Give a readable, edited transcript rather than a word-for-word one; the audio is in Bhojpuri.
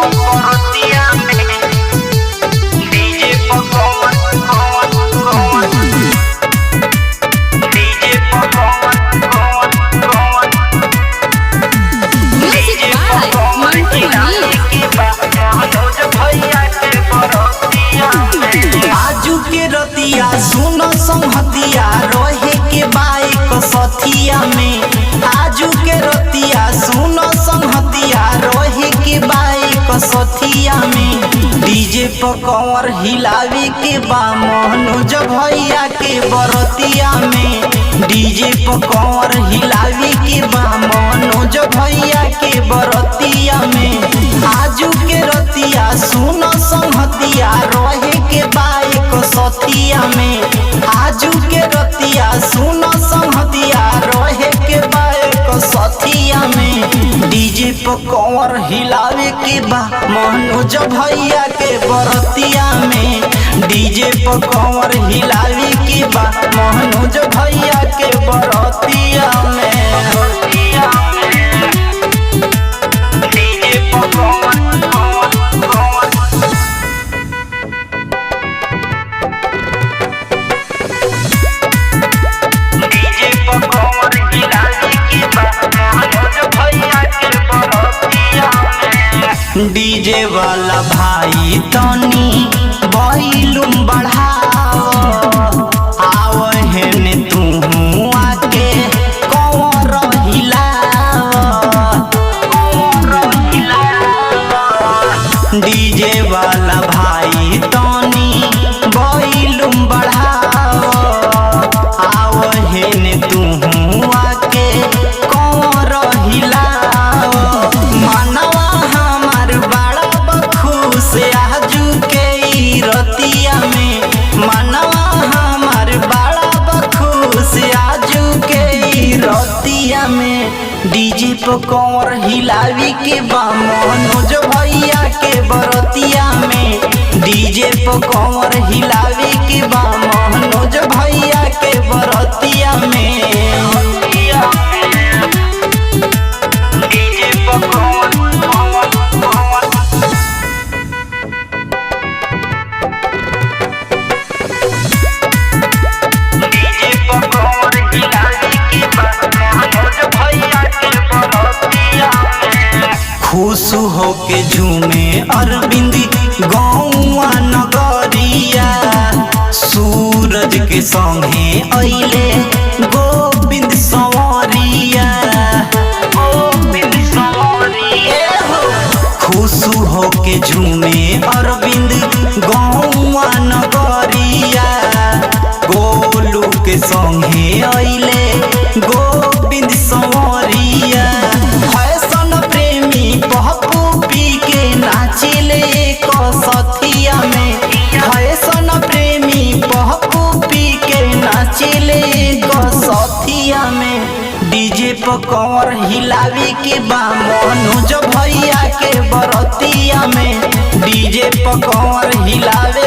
बरतिया में डीजे पर कौन डीजे पर कौन म्यूजिक बाय मंटू मनी। मनोज भैया के बरतिया में आजू के रतिया सुन संहतिया रहे के बाइक सथिया में। आजू के रतिया सुन संहतिया रहे के बाइक सथिया में। डीजे पर कंवर हिलावे के बा मनोज भैया के बरतिया में। डीजे पर कंवर हिलावे के बा मनोज भैया के बरतिया में। आजू के रतिया सुन संहतिया रहे के बाइक सथिया में। आजू के रतिया सुन संहतिया रहे के बाइक सथिया में। डीजे पर कंवर हिलावे के बा मनोज भैया के बरतिया में। डीजे पर कंवर हिलावे के बा मनोज भैया के बरतिया में। डीजे पर कौन डीजे पर कौन हिलावे के बा मनोज भैया के बरतिया में डीजे वाला भाई तनी वॉल्यूम बढ़ाओ। आओ हेने तू आके कंवर हिलाओ। डीजे वाला भाई तनी वॉल्यूम बढ़ाओ। आओ हेने तू आके कंवर हिलाओ। मनवा हमार बड़ा बखुश आजू के ई रतिया में। मनवा हमार बड़ा बखुश आजू के ई रतिया में। डीजे पर कंवर हिलावी के बा मनोज भैया के बरतिया में। डीजे पर कंवर हिलावी के बा मनोज भैया के बरतिया में। डीजे पर कौन डीजे पर कौन हिलावे के बा मनोज भैया के बरतिया में खुश होके झूमे अरविंद गौआ नगरिया। सूरज के संगे अइले गोविंद संवरिया। गोविंद संवरिया खुश होके झूमे अरविंद गौआ नगरिया। गोलू के संगे अइले गोविंद संवरिया। फैशन प्रेमी पप्पू पी के नाचिले को सथिया में। फैशन प्रेमी पप्पू पी के नाचिले को सथिया में। डीजे पर कंवर हिलावे के बा मनोज भैया के बरतिया में। डीजे पर कंवर हिलावे